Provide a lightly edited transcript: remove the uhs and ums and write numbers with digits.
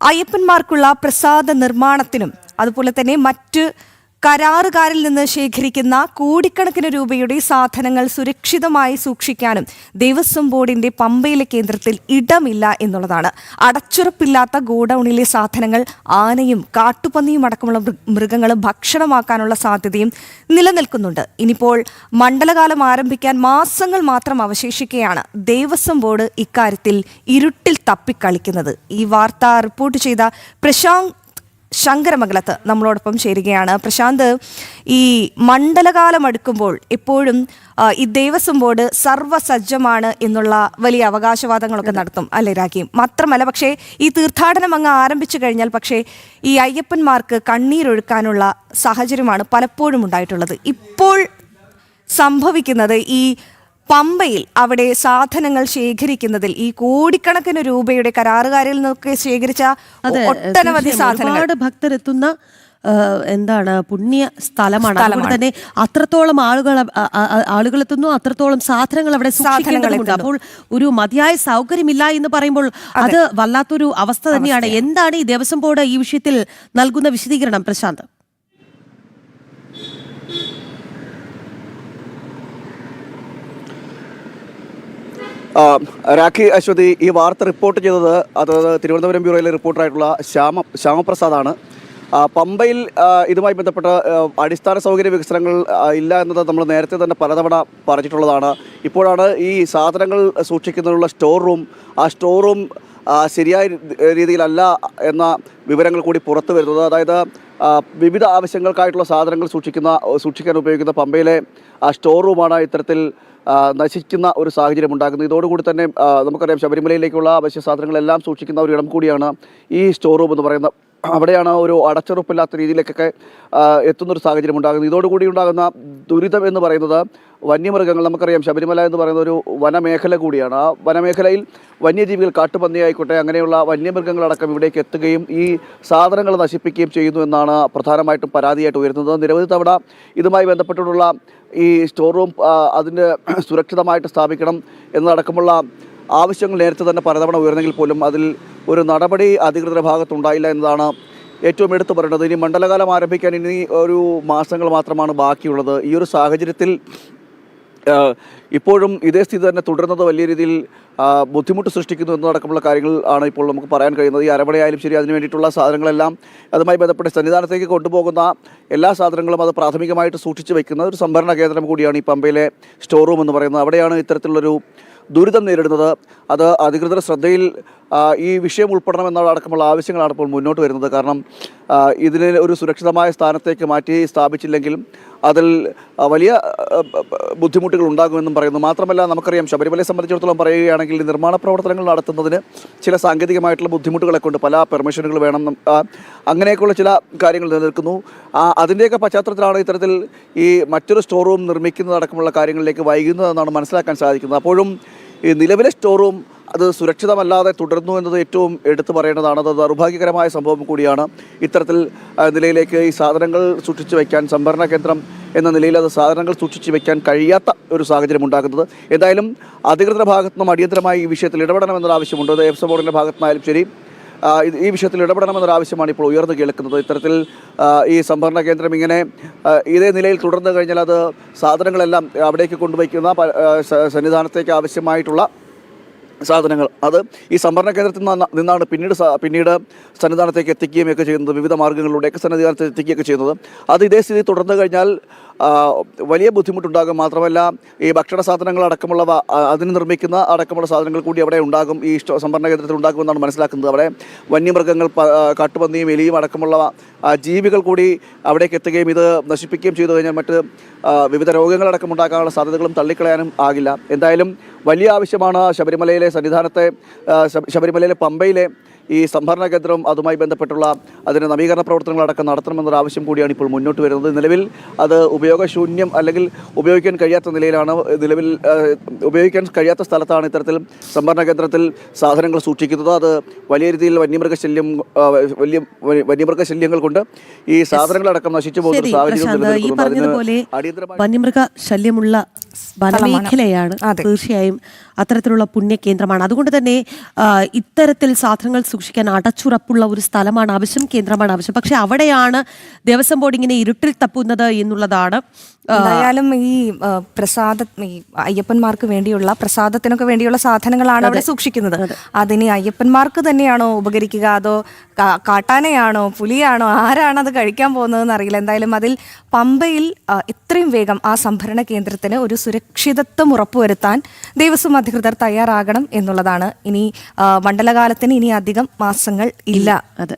അയ്യപ്പന്മാർക്കുള്ള പ്രസാദ നിർമ്മാണത്തിനും അതുപോലെ തന്നെ മറ്റ് കരാറുകാരിൽ നിന്ന് ശേഖരിക്കുന്ന കോടിക്കണക്കിന് രൂപയുടെ സാധനങ്ങൾ സുരക്ഷിതമായി സൂക്ഷിക്കാനും ദേവസ്വം ബോർഡിന്റെ പമ്പയിലെ കേന്ദ്രത്തിൽ ഇടമില്ല എന്നുള്ളതാണ്. അടച്ചുറപ്പില്ലാത്ത ഗോഡൌണിലെ സാധനങ്ങൾ ആനയും കാട്ടുപന്നിയും അടക്കമുള്ള മൃഗങ്ങളും ഭക്ഷണമാക്കാനുള്ള സാധ്യതയും നിലനിൽക്കുന്നുണ്ട്. ഇനിയിപ്പോൾ മണ്ഡലകാലം ആരംഭിക്കാൻ മാസങ്ങൾ മാത്രം അവശേഷിക്കെയാണ് ദേവസ്വം ബോർഡ് ഇക്കാര്യത്തിൽ ഇരുട്ടിൽ തപ്പിക്കളിക്കുന്നത്. ഈ വാർത്ത റിപ്പോർട്ട് ചെയ്ത പ്രശാന്ത് ശങ്കരമംഗലത്ത് നമ്മളോടൊപ്പം ചേരുകയാണ്. പ്രശാന്ത്, ഈ മണ്ഡലകാലം അടുക്കുമ്പോൾ എപ്പോഴും ഈ ദേവസ്വം ബോർഡ് സർവ്വസജ്ജമാണ് എന്നുള്ള വലിയ അവകാശവാദങ്ങളൊക്കെ നടത്തും അല്ലേ രാഖി? മാത്രമല്ല, പക്ഷേ ഈ തീർത്ഥാടനം അങ്ങ് ആരംഭിച്ചു കഴിഞ്ഞാൽ പക്ഷേ ഈ അയ്യപ്പന്മാർക്ക് കണ്ണീരൊഴുക്കാനുള്ള സാഹചര്യമാണ് പലപ്പോഴും ഉണ്ടായിട്ടുള്ളത്. ഇപ്പോൾ സംഭവിക്കുന്നത് ഈ പമ്പയിൽ അവിടെ സാധനങ്ങൾ ശേഖരിക്കുന്നതിൽ ഈ കോടിക്കണക്കിന് രൂപയുടെ കരാറുകാരിൽ നിന്നൊക്കെ ശേഖരിച്ച ഒട്ടനവധി സാധനങ്ങൾ ഭക്തരെത്തുന്ന പുണ്യ സ്ഥലമാണ്. അതുകൊണ്ട് തന്നെ അത്രത്തോളം ആളുകൾ എത്തുന്നു, അത്രത്തോളം സാധനങ്ങൾ അവിടെ സൂക്ഷിക്കേണ്ടതുണ്ട്. അപ്പോൾ ഒരു മതിയായ സൗകര്യമില്ല എന്ന് പറയുമ്പോൾ അത് വല്ലാത്തൊരു അവസ്ഥ തന്നെയാണ്. എന്താണ് ഈ ദേവസ്വം ബോർഡ് ഈ വിഷയത്തിൽ നൽകുന്ന വിശദീകരണം, പ്രശാന്ത്? രാഖി, അശ്വതി, ഈ വാർത്ത റിപ്പോർട്ട് ചെയ്തത് തിരുവനന്തപുരം ബ്യൂറോയിലെ റിപ്പോർട്ടറായിട്ടുള്ള ശ്യാമപ്രസാദാണ്. പമ്പയിൽ ഇതുമായി ബന്ധപ്പെട്ട അടിസ്ഥാന സൗകര്യ വികസനങ്ങൾ ഇല്ല എന്നത് നമ്മൾ നേരത്തെ തന്നെ പലതവണ പറഞ്ഞിട്ടുള്ളതാണ്. ഇപ്പോഴാണ് ഈ സാധനങ്ങൾ സൂക്ഷിക്കുന്നതിനുള്ള ആ സ്റ്റോർ റൂം ശരിയായ രീതിയിലല്ല എന്ന വിവരങ്ങൾ കൂടി പുറത്തു വരുന്നത്. അതായത് വിവിധ ആവശ്യങ്ങൾക്കായിട്ടുള്ള സാധനങ്ങൾ സൂക്ഷിക്കാൻ ഉപയോഗിക്കുന്ന പമ്പയിലെ സ്റ്റോർ റൂമാണ് ഇത്തരത്തിൽ നശിക്കുന്ന ഒരു സാഹചര്യം ഉണ്ടാകുന്നത്. ഇതോടുകൂടി തന്നെ നമുക്കറിയാം, ശബരിമലയിലേക്കുള്ള അവശ്യ സാധനങ്ങളെല്ലാം സൂക്ഷിക്കുന്ന ഒരു ഇടം കൂടിയാണ് ഈ സ്റ്റോർ റൂം എന്ന് പറയുന്നത്. അവിടെയാണ് ഒരു അടച്ചുറപ്പില്ലാത്ത രീതിയിലേക്കൊക്കെ എത്തുന്നൊരു സാഹചര്യം ഉണ്ടാകുന്നത്. ഇതോടുകൂടി ഉണ്ടാകുന്ന ദുരിതം എന്ന് പറയുന്നത് വന്യമൃഗങ്ങൾ, നമുക്കറിയാം ശബരിമല എന്ന് പറയുന്ന ഒരു വനമേഖല കൂടിയാണ്. ആ വനമേഖലയിൽ വന്യജീവികൾ, കാട്ടുപന്നിയായിക്കോട്ടെ, അങ്ങനെയുള്ള വന്യമൃഗങ്ങളടക്കം ഇവിടേക്ക് എത്തുകയും ഈ സാധനങ്ങൾ നശിപ്പിക്കുകയും ചെയ്യുന്നു എന്നാണ് പ്രധാനമായിട്ടും പരാതിയായിട്ട് ഉയരുന്നത്. നിരവധി തവണ ഇതുമായി ബന്ധപ്പെട്ടിട്ടുള്ള ഈ സ്റ്റോർ റൂം അതിൻ്റെ സുരക്ഷിതമായിട്ട് സ്ഥാപിക്കണം എന്നതടക്കമുള്ള ആവശ്യങ്ങൾ നേരത്തെ തന്നെ പലതവണ ഉയർന്നെങ്കിൽ പോലും അതിൽ ഒരു നടപടി അധികൃതരുടെ ഭാഗത്തുണ്ടായില്ല എന്നതാണ് ഏറ്റവും എടുത്തു പറയുന്നത്. ഇനി മണ്ഡലകാലം ആരംഭിക്കാൻ ഇനി ഒരു മാസങ്ങൾ മാത്രമാണ് ബാക്കിയുള്ളത്. ഈ ഒരു സാഹചര്യത്തിൽ ഇപ്പോഴും ഇതേ സ്ഥിതി തന്നെ തുടരുന്നത് വലിയ രീതിയിൽ ബുദ്ധിമുട്ട് സൃഷ്ടിക്കുന്നു എന്നതടക്കമുള്ള കാര്യങ്ങൾ ആണ് ഇപ്പോൾ നമുക്ക് പറയാൻ കഴിയുന്നത്. ഈ അരമണയായാലും ശരി, അതിന് വേണ്ടിയിട്ടുള്ള സാധനങ്ങളെല്ലാം അതുമായി ബന്ധപ്പെട്ട് സന്നിധാനത്തേക്ക് കൊണ്ടുപോകുന്ന എല്ലാ സാധനങ്ങളും അത് പ്രാഥമികമായിട്ട് സൂക്ഷിച്ച് വയ്ക്കുന്ന ഒരു സംഭരണ കേന്ദ്രം കൂടിയാണ് ഈ പമ്പയിലെ സ്റ്റോർ റൂം എന്ന് പറയുന്നത്. അവിടെയാണ് ഇത്തരത്തിലുള്ളൊരു ദുരിതം നേരിടുന്നത്. അത് അധികൃതർ ശ്രദ്ധയിൽ ഈ വിഷയം ഉൾപ്പെടണമെന്നതടക്കമുള്ള ആവശ്യങ്ങളാണ് ഇപ്പോൾ മുന്നോട്ട് വരുന്നത്. കാരണം ഇതിനെ ഒരു സുരക്ഷിതമായ സ്ഥാനത്തേക്ക് മാറ്റി സ്ഥാപിച്ചില്ലെങ്കിലും അതിൽ വലിയ ബുദ്ധിമുട്ടുകൾ ഉണ്ടാകുമെന്നും പറയുന്നു. മാത്രമല്ല, നമുക്കറിയാം ശബരിമലയെ സംബന്ധിച്ചിടത്തോളം പറയുകയാണെങ്കിൽ നിർമ്മാണ പ്രവർത്തനങ്ങൾ നടത്തുന്നതിന് ചില സാങ്കേതികമായിട്ടുള്ള ബുദ്ധിമുട്ടുകളെ കൊണ്ട് പല പെർമിഷനുകൾ വേണം, അങ്ങനെയൊക്കെയുള്ള ചില കാര്യങ്ങൾ നിലനിൽക്കുന്നു. അതിൻ്റെയൊക്കെ പശ്ചാത്തലത്തിലാണ് ഇത്തരത്തിൽ ഈ മറ്റൊരു സ്റ്റോർ റൂം നിർമ്മിക്കുന്നതടക്കമുള്ള കാര്യങ്ങളിലേക്ക് വൈകുന്നതെന്നാണ് മനസ്സിലാക്കാൻ സാധിക്കുന്നത്. അപ്പോഴും ഈ നിലവിലെ സ്റ്റോർ റൂം അത് സുരക്ഷിതമല്ലാതെ തുടരുന്നു എന്നത് ഏറ്റവും എടുത്തു പറയേണ്ടതാണ്. അത് ദൗർഭാഗ്യകരമായ സംഭവം കൂടിയാണ്. ഇത്തരത്തിൽ നിലയിലേക്ക് ഈ സാധനങ്ങൾ സൂക്ഷിച്ചു വയ്ക്കാൻ, സംഭരണ കേന്ദ്രം എന്ന നിലയിൽ അത് സാധനങ്ങൾ സൂക്ഷിച്ചു വയ്ക്കാൻ കഴിയാത്ത ഒരു സാഹചര്യം ഉണ്ടാകുന്നത്. എന്തായാലും അധികൃതരുടെ ഭാഗത്തു നിന്നും അടിയന്തരമായി ഈ വിഷയത്തിൽ ഇടപെടണമെന്നൊരു ആവശ്യമുണ്ട്. ദേവസ്വം ബോർഡിൻ്റെ ഭാഗത്തുനിന്നായാലും ശരി, ഈ വിഷയത്തിൽ ഇടപെടണമെന്നൊരു ആവശ്യമാണ് ഇപ്പോൾ ഉയർന്നു കേൾക്കുന്നത്. ഇത്തരത്തിൽ ഈ സംഭരണ കേന്ദ്രം ഇങ്ങനെ ഇതേ നിലയിൽ തുടർന്നു കഴിഞ്ഞാൽ അത് സാധനങ്ങളെല്ലാം അവിടേക്ക് കൊണ്ടുവയ്ക്കുന്ന സന്നിധാനത്തേക്ക് ആവശ്യമായിട്ടുള്ള സാധനങ്ങൾ അത് ഈ സംഭരണ കേന്ദ്രത്തിൽ നിന്നാണ് പിന്നീട് സന്നിധാനത്തേക്ക് എത്തിക്കുകയൊക്കെ ചെയ്യുന്നത്. വിവിധ മാർഗ്ഗങ്ങളിലൂടെയൊക്കെ സന്നിധാനത്ത് എത്തിക്കുകയൊക്കെ ചെയ്യുന്നത്. അത് ഇതേ സ്ഥിതി തുടർന്നു കഴിഞ്ഞാൽ വലിയ ബുദ്ധിമുട്ടുണ്ടാകും. മാത്രമല്ല, ഈ ഭക്ഷണ സാധനങ്ങൾ അടക്കമുള്ളവ അതിന് നിർമ്മിക്കുന്ന അടക്കമുള്ള സാധനങ്ങൾ കൂടി അവിടെ ഉണ്ടാകും, ഈ സംഭരണ കേന്ദ്രത്തിൽ ഉണ്ടാകുമെന്നാണ് മനസ്സിലാക്കുന്നത്. അവിടെ വന്യമൃഗങ്ങൾ, കാട്ടുപന്നിയും എലിയും അടക്കമുള്ള ജീവികൾ കൂടി അവിടേക്ക് എത്തുകയും ഇത് നശിപ്പിക്കുകയും ചെയ്തു കഴിഞ്ഞാൽ മറ്റ് വിവിധ രോഗങ്ങളടക്കം ഉണ്ടാക്കാനുള്ള സാധ്യതകളും തള്ളിക്കളയാനും ആകില്ല. എന്തായാലും വലിയ ആവശ്യമാണ് ശബരിമലയിലെ ശബരിമലയിലെ പമ്പയിലെ ഈ സംഭരണ കേന്ദ്രം അതുമായി ബന്ധപ്പെട്ടുള്ള അതിൻ്റെ നവീകരണ പ്രവർത്തനങ്ങളടക്കം നടത്തണമെന്നൊരു ആവശ്യം കൂടിയാണ് ഇപ്പോൾ മുന്നോട്ട് വരുന്നത്. നിലവിൽ അത് ഉപയോഗശൂന്യം അല്ലെങ്കിൽ ഉപയോഗിക്കാൻ കഴിയാത്ത നിലയിലാണ്. നിലവിൽ ഉപയോഗിക്കാൻ കഴിയാത്ത സ്ഥലത്താണ് ഇത്തരത്തിൽ സംഭരണ കേന്ദ്രത്തിൽ സാധനങ്ങൾ സൂക്ഷിക്കുന്നത്. അത് വലിയ രീതിയിൽ വന്യമൃഗശല്യങ്ങൾ കൊണ്ട് ഈ സാധനങ്ങളടക്കം നശിച്ചു പോകുന്ന സാഹചര്യം വന്യമൃഗ ശല്യമുള്ള വനമേഖലയാണ്. തീർച്ചയായും അത്തരത്തിലുള്ള പുണ്യകേന്ദ്രമാണ്. അതുകൊണ്ട് തന്നെ ഇത്തരത്തിൽ സാധനങ്ങൾ സൂക്ഷിക്കാൻ അടച്ചുറപ്പുള്ള ഒരു സ്ഥലമാണ് ആവശ്യം, കേന്ദ്രമാണ് ആവശ്യം. പക്ഷെ അവിടെയാണ് ദേവസ്വം ബോർഡ് ഇങ്ങനെ ഇരുട്ടിൽ തപ്പുന്നത് എന്നുള്ളതാണ്. എന്തായാലും ഈ ഈ അയ്യപ്പന്മാർക്ക് വേണ്ടിയുള്ള പ്രസാദത്തിനൊക്കെ വേണ്ടിയുള്ള സാധനങ്ങളാണ് അവിടെ സൂക്ഷിക്കുന്നത്. അതിനി അയ്യപ്പന്മാർക്ക് തന്നെയാണോ ഉപകരിക്കുക, അതോ കാട്ടാനയാണോ പുലിയാണോ ആരാണ് അത് കഴിക്കാൻ പോകുന്നതെന്ന് അറിയില്ല. എന്തായാലും അതിൽ പമ്പയിൽ എത്രയും വേഗം ആ സംഭരണ കേന്ദ്രത്തിന് ഒരു സുരക്ഷിതത്വം ഉറപ്പുവരുത്താൻ ദേവസ്വം അധികൃതർ തയ്യാറാകണം എന്നുള്ളതാണ്. ഇനി മണ്ഡലകാലത്തിന് ഇനി അധികം മാസങ്ങൾ ഇല്ല. അതെ.